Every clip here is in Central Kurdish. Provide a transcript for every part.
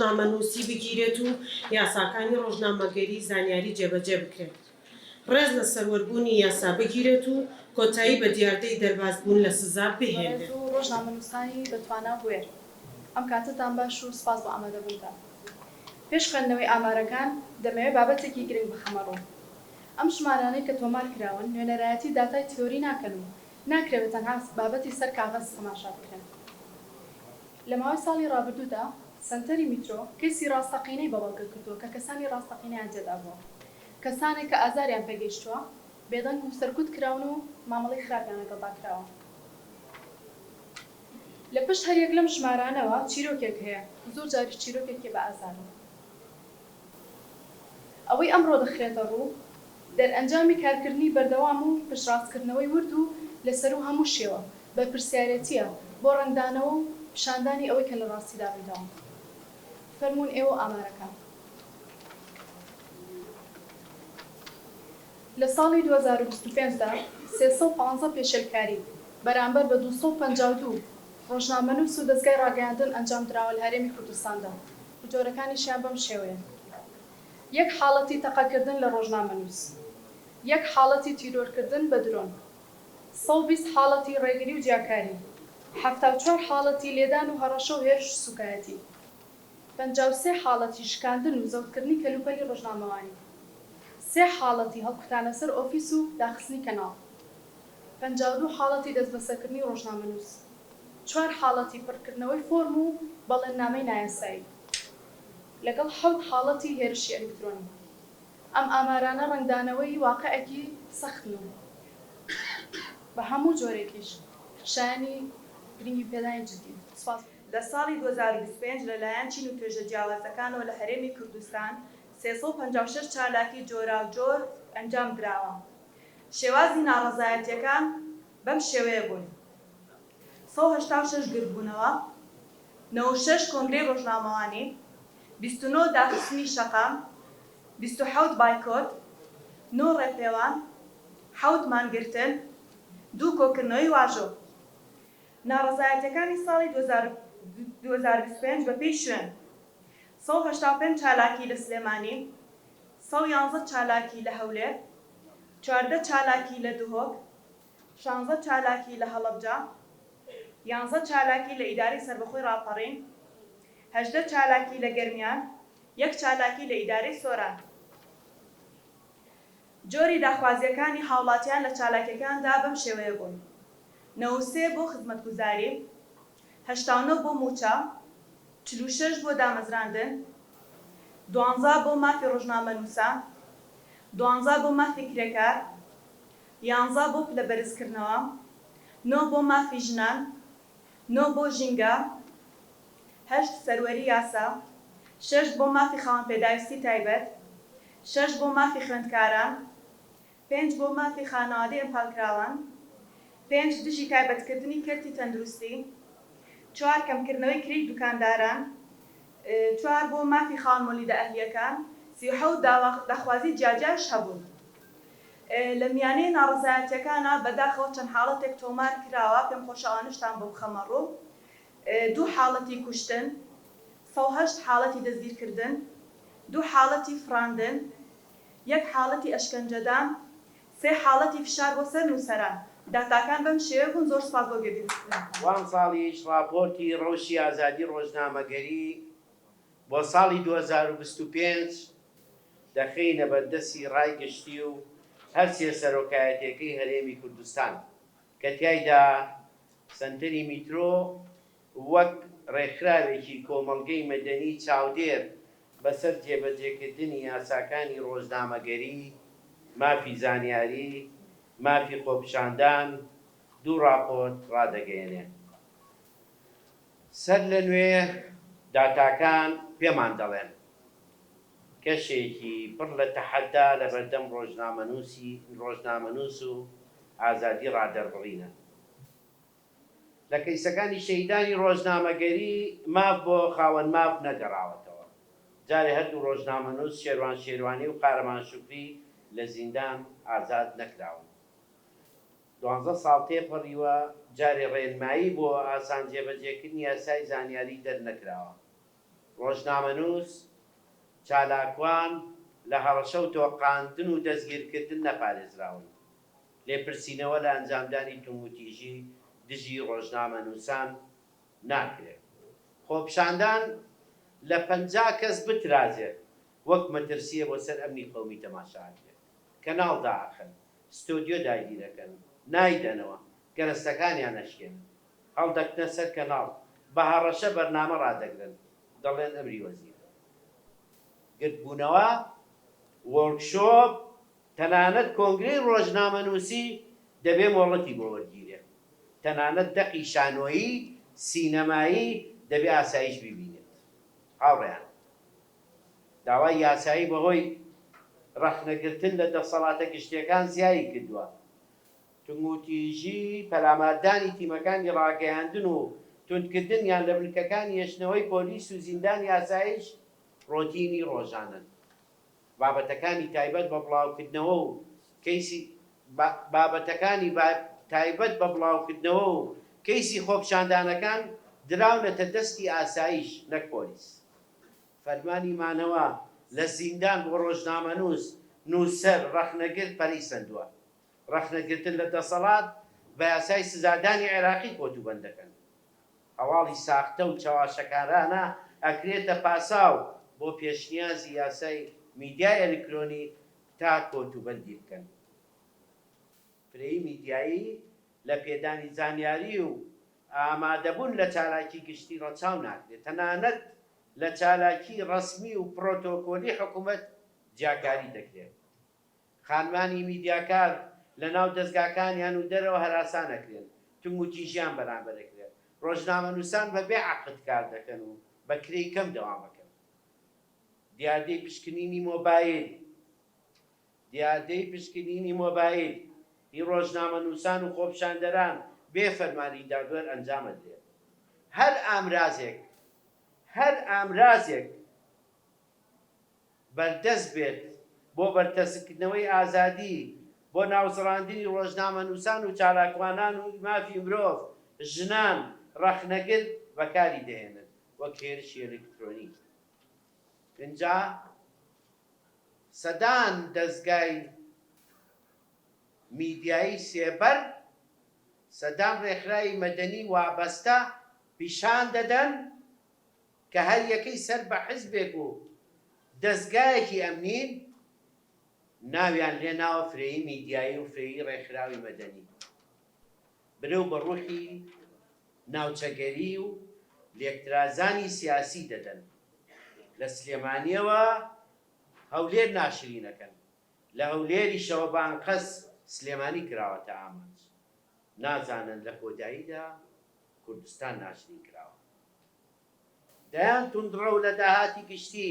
ڕۆژنامەنووسی بگیرێت و یاساکانی ڕۆژنامەگەری زانیاری جێبەجێ بکرێت. ڕێز لە سەروەربوونی یاسا بگیرێت و کۆتایی بە دیاردەی دەربازبوون لە سزا بهێنێت. ڕۆژنامەنووسانی دەتوانە بوێر. ئەم کاتتان باش و سپاس بۆ ئامادەبوونتان. پێش خوێندنەوەی ئامارەکان دەمەوێت بابەتێکی گرنگ بخەمەڕۆ. ئەم ژمارانەی کە تۆمار کراون نوێنەرایەتی داتای تیۆری ناکەن و ناکرێت تەنها بابەتی سەر کاغەز تەماشا بکرێن. لە ماوەی ساڵی ڕابردوودا سنتەری میترۆ کەسی ڕاستەقینەی بەڵگە کردووە کە کەسانی ڕاستەقینەیان جێدا بووە. کەسانێک کە ئازاریان پێگەیشتووە بێدەنگ و سەرکوت کراون و مامەڵەی خراپیان لەگەڵدا کراوە. لە پشت هەریەک لەم ژمارانەوە چیرۆکێک هەیە، زۆر جاری چیرۆکێکی بە ئازارە. ئەوەی ئەمڕۆ دەخرێتە ڕوو دەرئەنجامی کارکردنی بەردەوام و پشتڕاستکردنەوەی ورد و لەسەر و هەموو شێوە بە پرسیارەتیە بۆ ڕەنگدانەوە و پیشاندانی ئەوەی کە لە ڕاستیدا ڕوویداوە. فەرموون ئێوە ئامارەکان. لە ساڵی 2025دا 315 پێشێلکاری بەرامبەر بە 252 ڕۆژنامەنووس و دەستگای ڕاگەیاندن ئەنجام دراوە لە هەرێمی کوردستاندا و جۆرەکانیشیان بەم شێوەیە: یەک حاڵەتی تەقەکردن لە ڕۆژنامەنووس، یەک حاڵەتی تیرۆرکردن بە درۆن، 120 حاڵەتی ڕێگری و جیاکاری، 74 حاڵەتی لێدان و هەڕەشە و هێرش سوکایەتی، 53 حاڵەتی شکاندن و زەوتکردنی کەلوپەلی ڕۆژنامەوانی، 3 حاڵەتی هەڵکوتانە سەر ئۆفیس و داخستنی کەناڵ، 52 حاڵەتی دەستبەسەرکردنی ڕۆژنامەنووس، 4 حاڵەتی پڕکردنەوەی فۆرم و بەڵێننامەی نایاسایی، لەگەڵ 7 حاڵەتی هێرشی ئەلکترۆنی. ئەم ئامارانە ڕەنگدانەوەی واقعێکی سەختن و بە هەموو جۆرێکیش شایانی گرنگی پێدانی جدی. لە ساڵی 2025 لەلایەن چین و توێژە جیاوازەکانەوە لە هەرێمی کوردستان 356 چالاکی جۆراوجۆر ئەنجام دراوە. شێوازی ناڕەزایەتیەکان بەم شێوەیە بوون: 186 گرتبوونەوە، 96 کۆنگرەی ڕۆژنامەوانی، 29 داخستنی شەقام، 27 بایکۆت، 9 ڕێپێوان، 7 مانگرتن، 2 کۆکردنەوەی واژۆ. ناڕەزایەتیەکانی ساڵی 2025 بەپێی شوێن: 185 چالاکی لە سلێمانی، 111 چالاکی لە هەولێر، 14 چالاکی لە دهۆک، 16 چالاکی لە هەڵەبجە، 11 چالاکی لە ئیداری سەربەخۆی ڕاپەڕین، 18 چالاکی لە گەرمیان، 1 چالاکی لە ئیدارەی سۆران. جۆری داخوازیەکانی هاوڵاتیان لە چالاکیەکاندا بەم شێوەیە بوون: 93 بۆ خزمەتگوزاری، 89 بۆ موچە، 46 بۆ دامەزراندن، 12 بۆ مافی ڕۆژنامەنووسان، 12 بۆ مافی کرێکار، 11 بۆ پلەبەرزکردنەوە، 9 بۆ مافی ژنان، 9 بۆ ژینگە، 8 سەروەری یاسا، 6 بۆ مافی خاوەنپێداویستی تایبەت، 6 بۆ مافی خوێندکاران، 5 بۆ مافی خانەوادەی ئەمپالکراوان، 5 دژی تایبەتکردنی کەرتی تەندروستی، 4 کەمکردنەوەی کری دوکانداران، 4 بۆ مافی خاوەنمۆلیدە ئەهلیەکان، 37 داخوازی جیاجاش هەبوون. لە میانەی ناڕەزایەتیەکانە بەداخەوە چەند حاڵەتێک تۆمار کراوە، پێم خۆشە ئەوانشتان بۆ بخەمەڕوو: 2 حاڵەتی کوشتن، 108 حاڵەتی دەستگیرکردن، 2 حاڵەتی فراندن، 1 حاڵەتی ئەشکەنجەدان، 3 حاڵەتی فشار بۆ سەر نووسەران. داتاکان بەم شێوە بوون. زۆر سپاس بۆ گوێبیستن. وام ساڵیش راپۆرتی ڕۆژی ئازادی ڕۆژنامەگەری بۆ ساڵی 2025 دەخینە بەردەستی ڕایگەشتی و هەرسێ سەرۆکایەتیەکەی هەرێمی کوردستان کە تیایدا سنتەری میترۆ وەک ڕێکخراوێکی کۆمەڵگەی مەدەنی چاودێر بەسەر جێبەجێکردنی یاساکانی ڕۆژنامەگەری، مافی زانیاری، مافی خۆپیشاندان 2 راپۆرت ڕادەگەیەنێ. سەر لە نوێ داتاکان پێمان دەڵێن کەشێکی پڕ لە تەحەدا لە بەردەم ڕۆژنامەنووس و ئازادی ڕادەربڕینە. لە کەیسەکانی شەیدانی ڕۆژنامەگەری ماف بۆ خاوەن ماف نەگەڕاوەتەوە. جارێ هەردوو ڕۆژنامەنووس شێروان شێروانی و قارەمان شوکری لە زیندان ئازاد نەکراون. 12 ساڵ تێپەڕیوە جارێ ڕێنمایی بۆ ئاسان جێبەجێکردنی یاسای زانیاری دەرنەکراوە. ڕۆژنامەنووس چالاکوان لە هەڕەشە و تۆقااندن و دەستگیرکردن نەپارێزراون لێپرسینەوە لە ئەنجامدانی توموتیژی دژی ڕۆژنامەنووسان ناکرێت. خۆپشاندان لە 50 کەس بترازێت وەک مەترسیە بۆ سەر ئەمنی قەومی تەماشاکرێت کەناڵ داخن ستۆدیۆ داگیرەکەن نایدەنەوە گەرەستەکانیان نەشکێن هەڵدەکتنە سەر کەناڵ بە هەڕەشە بەرنامە ڕادەگرن دەڵێن ئەمری وەزیر گرتبوونەوە وەرکشۆپ تەنانەت کۆنگرەی ڕۆژنامەنووسی دەبێ مۆڵەتی بۆ وەرگیرێ تەنانەت دەقی شانۆیی سینەمایی دەبێ ئاسایش ببینێت. هاوڕێیان داوای یاسایی بەهۆی ڕەخنەگرتن لە دەسەڵاتە گشتیەکان زیایی کردووە. توموتیژی پەلاماردانی تیمەکانی ڕاگەیاندن و توندکردنیان لە بنکەکانی هێشتنەوەی پۆلیس و زیندان یاسایش ڕۆتینی ڕۆژانن. بابەتەکانی تایبەت بە بڵاوکردنەوە و بابەتەکانی تایبەت بە بڵاوکردنەوە و کەیسی خۆپشاندانەکان دراونەتە دەستی ئاسایش نەک پۆلیس. فەرمانی مانەوە لە زیندان بۆ ڕۆژنامەنووس نووسەر ڕەخنەگرت پەریسەندووە. ڕەخنەگرتن لە دەسەڵات بە یاسای سزادانی عێراقی کۆتوبەند دەکەن. هەواڵی ساختە و چاواشەکارانە ئەکرێتە پاساو بۆ پێشنیازی یاسای میدیای ئەلکترۆنی تا کۆتوبەندی بکەن. فرەیی میدیایی لە پێدانی زانیاری و ئامادەبوون لە چالاکی گشتی ڕەچاو ناکرێت تەنانەت لە چالاکی ڕسمی و پرۆتۆکۆلی حکوومەت جیاکاری دەکرێت. خانمانی میدیاکار لە ناو دەستگاکانیان و دەرەوە هەراسان ئەکرێن توموتیژیان بەرامبەر دەکرێت. ڕۆژنامەنووسان بەبێ عەقد کار دەکەن و بە کرێی کەم دەوام دەکەن. دیاردەی پشکنینی مۆبایل هی ڕۆژنامەنووسان و خۆپشاندەران بێ فەرمانی دادوەر ئەنجامە درێت. هەر ئامرازێک بەردەست بێت بۆ بەرتەسکردنەوەی ئازادی بۆ ناوزڕاندنی ڕۆژنامەنووسان و چالاکوانان و مافی مرۆڤ ژنان ڕەخنەگرت بەکاری دەهێنن وەک هێرشی ئەلکترۆنی. اینجا سەدان دەستگای میدیایی سێبەر سەدان ڕێکخراوی مەدەنی وابەستە پیشان دەدەن کە هەر یەکەی سەر بە حیزبێک و دەستگایەکی ئەمنین ناویان لێ ناوە فرەیی میدیایی و فرەیی ڕێکخراوی مەدەنی. برەو بە ڕوحی ناوچەگەری و لێکترازانی سیاسی دەدەن. لە سلێمانیەوە هەولێر ناشرینەکەن لە هەولێری شەوەبانقەس سلێمانی کراوەتە ئامانج نازانن لە کۆداییدا کوردستان ناشرین کراوە. دەیان توندڕە و لە داهاتی گشتی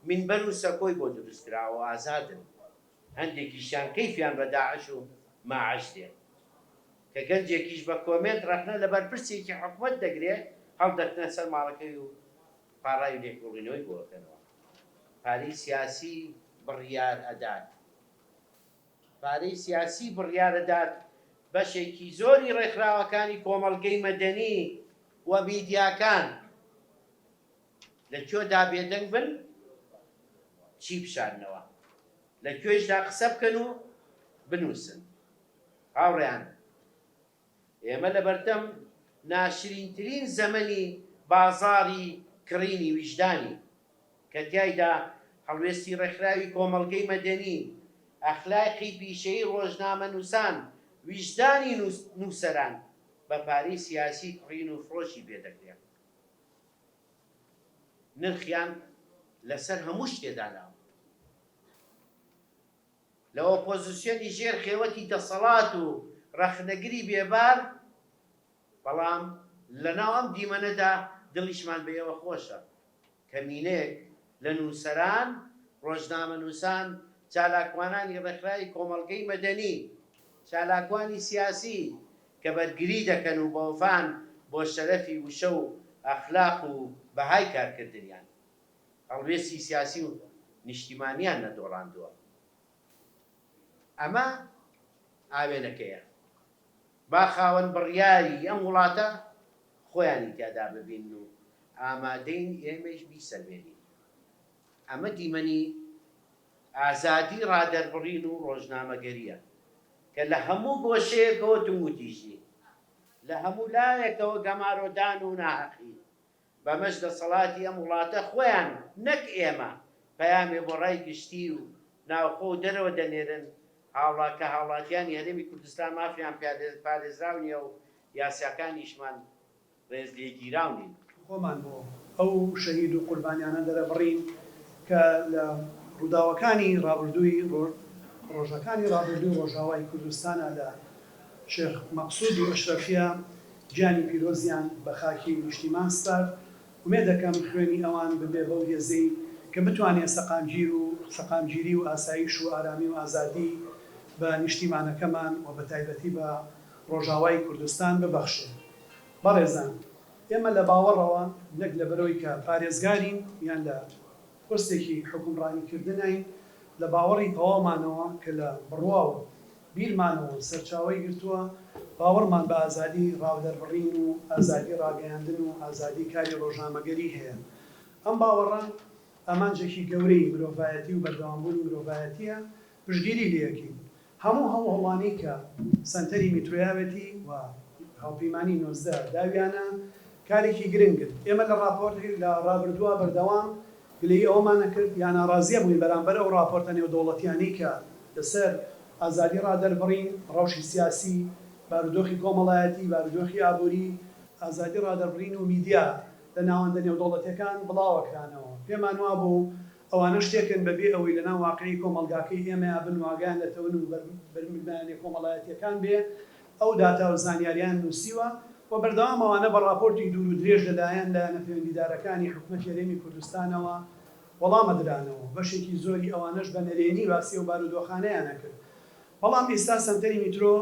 منبەر و سەکۆی بۆ دروستکراوە ئازادن. هەندێکیشیان کەیفیان بە داعش و ماعەش دێت کە گەنجێکیش بە کۆمێنت ڕەخنە لە بەرپرسێکی حکوومەت دەگرێت هەڵدەکتنە سەر ماڵەکەی و پاڕای لێکۆڵینەوەی بۆەکەنەوە. پارەی سیاسی بڕیار ئەدات بەشێکی زۆری ڕێکخراوەکانی کۆمەڵگەی مەدەنی و میدیاکان لەکوێدا بێدەنگ بن چی بشارنەوە لەکوێشدا قسە بکەن و بنووسن. هاوڕێیان ئێمە لە بەردەم ناشرینترین زەمەنی بازاڕی کڕینی ویژدانی کە تیایدا هەڵوێستی ڕێکخراوی کۆمەڵگەی مەدەنی ئەخلاقی پیشەیی ڕۆژنامەنووسان ویژدانی نووسەران بە پارەی سیاسی کڕین و فرۆشی پێدەکرێت. نرخیان لەسەر هەموو شتێدا ناوە. لە ئۆپۆزیسیۆنی ژێر خێوەتی دەسەڵات و ڕەخنەگری بێبار بەڵام لەناو ئەم دیمەنەدا دڵیشمان بەیەوە خۆشە کە مینەیەک لە نووسەران ڕۆژنامەنووسان چالاکوانانی ڕێکخراوی کۆمەڵگەی مەدەنی چالاکوانی سیاسی کە بەرگری دەکەن و بەوفان بۆ شەرەفی وشە و ئەخلاق و بەهای کارکردنیان هەڵوێستی سیاسی و نیشتیمانیان نەدۆڕاندووە. ئەمە ئاوێنەکەیە با خاوەن بڕیاری ئەم وڵاتە خۆیانی تیادا ببین و ئامادەین ئێمەش بیسەلمێنین. ئەمە دیمەنی ئازادی ڕادەربڕین و ڕۆژنامەگەریە کە لە هەموو گۆشەیەکەوە توموتیژی، لە هەموو لایەکەوە گەمارۆدان و ناحەقی بەمەش دەسەڵاتی ئەم وڵاتە خۆیان نەک ئێمە پەیامێ بۆ ڕای گشتی و ناوخۆ و دەرەوە دەنێرن هاوڵاتکە هاوڵاتیانی هەرێمی کوردستان مافیان پارێزراونیە و یاساکانیشمان ڕێز لێگیراونین. خۆمان بۆ ئەو شەهید و قوربانیانە دەرەبڕین کە لە ڕووداوەکانی ڕابردووی ڕۆژەکانی ڕابردووی ڕۆژاوای کوردستانە لە شێخ مەقسوود و ئەشرەفیە گیانی پیرۆزیان بە خاکی نیشتیمان سپارد. ومێ دەکەم خوێنی ئەوان ببێ بەو هێزەی کە بتوانێت سەقامگیری و ئاسایش و ئارامی و ئازادی بە نیشتیمانەکەمان و بە تایبەتی بە ڕۆژاوای کوردستان ببەخشێت. بەڕێزان، ئێمە لە باوەڕەوە نەک لە بەرەوەی کە پارێزگارین یان لە پستێکی حکومڕانیکردنین لە باوەڕی تەواومانەوە کە لە بڕوا و بیرمانەوە سەرچاوی گرتووە باوەڕمان بە ئازادی ڕاودەربڕین و ئازادی ڕاگەیاندن و ئازادی کاری ڕۆژنامەگەری هەیە. ئەم باوەڕە ئامانجێکی گەورەی مرۆڤایەتی و بەردەوامبوونی مرۆڤایەتیە پشتگیری لەکەین. هەموو هەڵوهەڵانەی کە سەنتەری میترۆیاوێتی و هاوپەیمانی 19 داویانە کارێکی گرنگن. ئێمە لە لە ڕابردووە بەردەوام گلەی ئەومانە کرد یان ناڕازیە بووین بەرامبەر ئەو راپۆرتە نێودەوڵەتیانەی کە لەسەر ئازادی ڕادەربڕین، ڕەوشی سیاسی، بارودۆخی کۆمەڵایەتی، بارودۆخی ئابووری، ئازادی ڕادەربڕین و میدیا لە ناوەندە نێودەوڵەتیەکان بڵاوەکرانەوە. پێمان وا بوو ئەوانە شتێکن بەبێ ئەوەی لەناو واقعی کۆمەلگاکەی ئێمە بن واگەیان لەتەون و بەرمیلمانانی کۆمەڵایەتیەکان بێ. ئەو داتا و زانیاریان نووسیوە و بەردەوام ئەوانە بە راپۆرتی دوور و درێژ لەلایەن لایەنە پەیوەندیدارەکانی حکومەتی هەرێمی کوردستانەوە وەڵامە درانەوە. بەشێکی زۆری ئەوانەش بە نەرێنی واسی و بارودۆخانەیانە کرد. بەڵام ئێستا سەنتەری میترۆ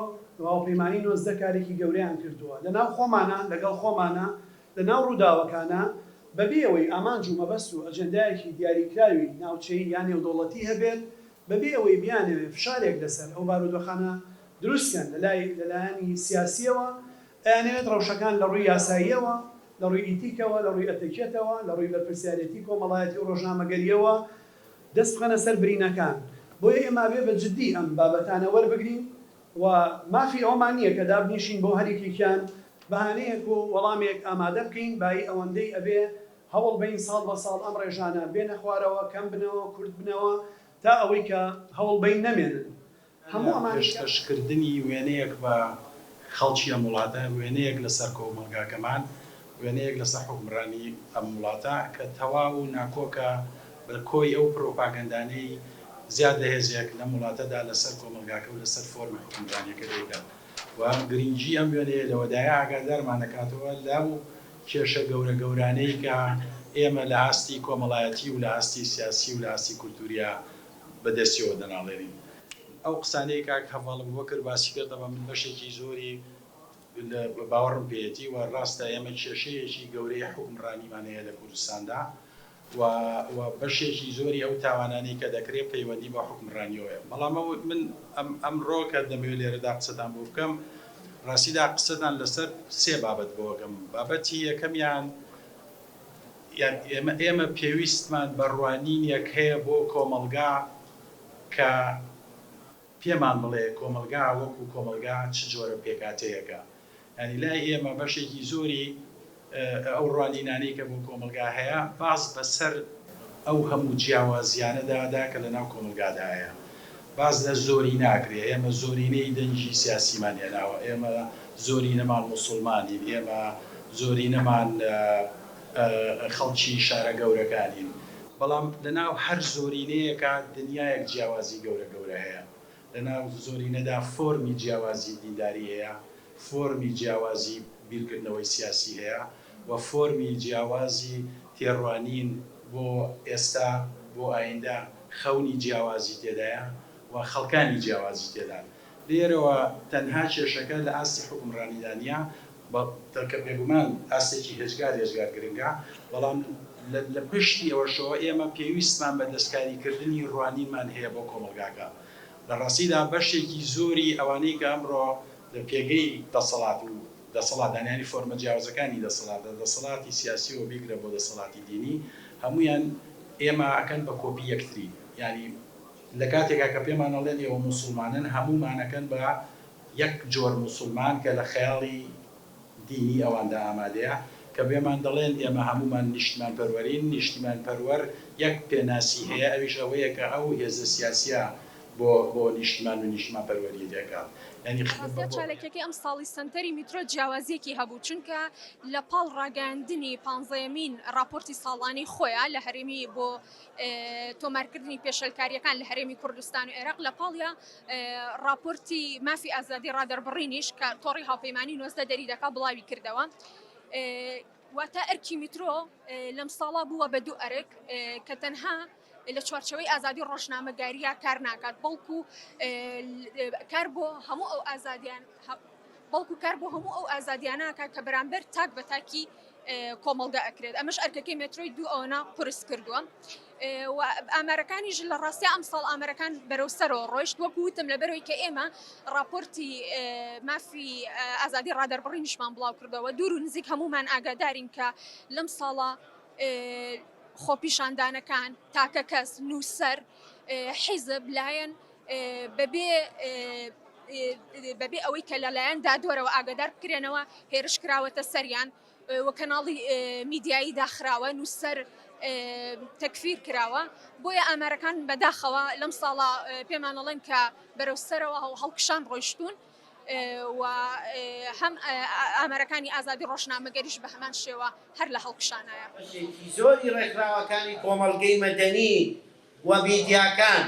هاوپەیمانی 19 کارێکی گەورەیان کردووە لەناو خۆمانە، لەگەڵ خۆمانە، لەناو ڕووداوەکانە بەبێ ئەوەی ئامانج و مەبەست و ئەجەندایەکی دیاریکراوی ناوچەی یان نێودەوڵەتی هەبێت، بەبێ ئەوەی بیانەوێت فشارێک لەسەر ئەو بارودۆخانە دروستکەن لەلایەنی سیاسیەوە، ئەیانەوێت ڕەوشەکان لە ڕووی یاساییەوە، لە ڕووی ئیتیکەوە، لە ڕووی ئەتەکێتەوە، لە ڕووی بەرپرسیارەتی کۆمەڵایەتی و ڕۆژنامەگەریەوە دەست بخەنە سەر برینەکان. بۆیە ئێمە بێ بە جددی ئەم بابەتانە وەربگرین و مافی ئەومان نییە کە دابنیشین بۆ هەرێکێکیان بەهانەیەک و وەڵامێک ئامادە بکەین بای ئەوەندەی ئەبێ هەوڵ بین ساڵ بە ساڵ ئەم ڕێژانە بێنە خوارەوە، کەم بنەوە، کورد بنەوە تا ئەوەی کە هەوڵ بین نەمێنن. هەموو ئەمان پێشکەشکردنی وێنەیەک بە خەڵکی ئەم وڵاتە، وێنەیەک لەسەر کۆمەلگاکەمان، وێنەیەک لەسەر حکومڕانی ئەم وڵاتە کە تەواو و ناکۆکە بە کۆی ئەو پرۆپاگەندانەی زیادە هێزێک لەم وڵاتەدا لەسەر کۆمەلگاکە و لەسەر فۆرمی حکومڕانیەکە دەیکات. و گرنگی ئەم وێنەیە لەوەدایە ئاگادارمان دەکاتەوە لەو کێشە گەورە گەورانەی کە ئێمە لە ئاستی کۆمەڵایەتی و لە ئاستی سیاسی و لە ئاستی کولتوریە بەدەستیەوە دەناڵێنین. ئەو قسانەی کاک هەڤاڵم بۆ کرد باسی کردەوە من بەشێکی زۆری باوەڕم پێێتی و ڕاستە ئێمە کێشەیەکی گەورەی حکومڕانیمان هەیە لە کوردستاندا و بەشێکی زۆری ئەو تاوانانەی کە دەکرێت پەیوەندی بە حکومڕانیەوەیە. بەڵام من ئەمڕۆ کە دەمەوێت لێرەدا قسەتان بۆ بکەم، ڕاستیدا قسەتان لەسەر سێ بابەت بۆ بکەم. بابەتی یەکەمیان ئێمە پێویستمان بەڕوانینێک هەیە بۆ کۆمەلگا کە پێمان بڵێ کۆمەلگا وەکو کۆمەلگا چ جۆرە پێکاتەیەکە. ینی لای ئێمە بەشێکی زۆری ئەو ڕوانینانەی کە بۆ کۆمەلگا هەیە باز بەسەر ئەو هەموو جیاوازیانەدادا کە لەناو کۆمەلگادا هەیە. باز لە زۆری ناکرێ. ئێمە زۆرینەی دەنجی سیاسیمان هێناوە، ئێمە زۆرینەمان موسڵمانین، ئێمە زۆرینەمان خەڵکی شارە گەورەکانین. بەڵام لەناو هەر زۆرینەیەکە دنیایەک جیاوازی گەورە گەورە هەیە. لەناو زۆرینەدا فۆرمی جیاوازی دینداری هەیە، فۆرمی جیاوازی بیرکردنەوەی سیاسی هەیە و فۆرمی جیاوازی تێڕوانین بۆ ئێستا بۆ ئایندا خەونی جیاوازی تێدایە و خەڵکانی جیاوازی تێدان. لێرەوە تەنها کێشەکە لە ئاستی حکومڕانیدانە کە بێگومان ئاستێکی هێزگار گرنگە، بەڵام لە پشتی ئەوەشەوە ئێمە پێویستمان بە دەستکاریکردنی ڕوانینمان هەیە بۆ کۆمەلگاکە. لە ڕاستیدا بەشێکی زۆری ئەوانەی کە ئەمڕۆ لە پێگەی دەسەڵات و دەسەڵاتدانیانی فۆرمە جیاوازەکانی دەسەڵاتی سیاسی و بیگرە بۆ دەسەڵاتی دینی هەمویان ئێمە ئەکەن بە کۆپی یەکتری ینی لە کاتێکا کە پێمانەڵێن ئێوە موسڵمانن هەمومانەکەن بە یەک جۆر موسڵمان کە لە خەیاڵی دینی ئەواندا ئامادەیە کە بێمان دەڵێن ئێمە هەمومان نیشتمان پەروەرین نیشتیمان پەروەەر یەک پێناسی هەیە ئەویش ئەوەیە کە ئەو هێزە سیاسیە بۆ نیشتمان و نیشتمان پەروەری دەکات چالێکەکەی ئەم ساڵی سنتەری میترۆ جیاوازیەکی هەبوو چونکە لە پاڵ ڕاگەاندنی پانزەیەمین راپۆرتی ساڵانی خۆیان لە هەرێمی بۆ تۆمارکردنی پێشەلکاریەکان لە هەرێمی کوردستان و عێراق لە پاڵیا راپۆرتی مافی ئازادی ڕادەربڕینیش کە تۆڕی هاوپەیمانی 90 دەری دەکا بڵاوی کردەوە واتە ئەرکی میترۆ لەم ساڵا بووە بە دوو ئەرک کە تەنها لە چوارچەوەی ئازادی ڕۆژنامەگاریە کار ناکات بەڵکو کار بۆ هەموو ئەو ئازادیان بەڵکو کار بۆ هەموو ئەو ئازادیانەکە کە بەرامبەر تاک بە تاکی کۆمەڵگە ئەکرێت ئەمەش ئەرکەکەی مترۆی دوو ئەوەنە قرس کردووە ئامارەکانیش لە ڕاستی ئەم ساڵ ئامارەکان بەرەوسەرەوە ڕۆیشت وەکو وتم لەبەرەوەی کە ئێمە راپۆرتی مافی ئازادی ڕادەربڕینیشمان بڵاو کردەوە دوور و نزیک هەمومان ئاگادارین کە لەم ساڵە خۆپیشاندانەکان تاکە کەس نووسەر حیزب لایەن بەبێ ئەوەی کە لەلایەن دادۆرەوە ئاگادار بکرێنەوە هێرش کراوەتە سەریان وە کەناڵی میدیایی داخراوە نووسەر تەکفیر کراوە بۆیە ئامارەکان بەداخەوە لەم ساڵە پێمانەڵێن کە بەرەوسەرەوە هەڵکشان ڕۆیشتون و هەم ئامارەکانی ئازادی ڕۆژنامەگەریش بە هەمان شێوە هەر لە هەڵکشانایە زۆری ڕێکخراوەکانی کۆمەڵگەی مەدەنی و میدیاکان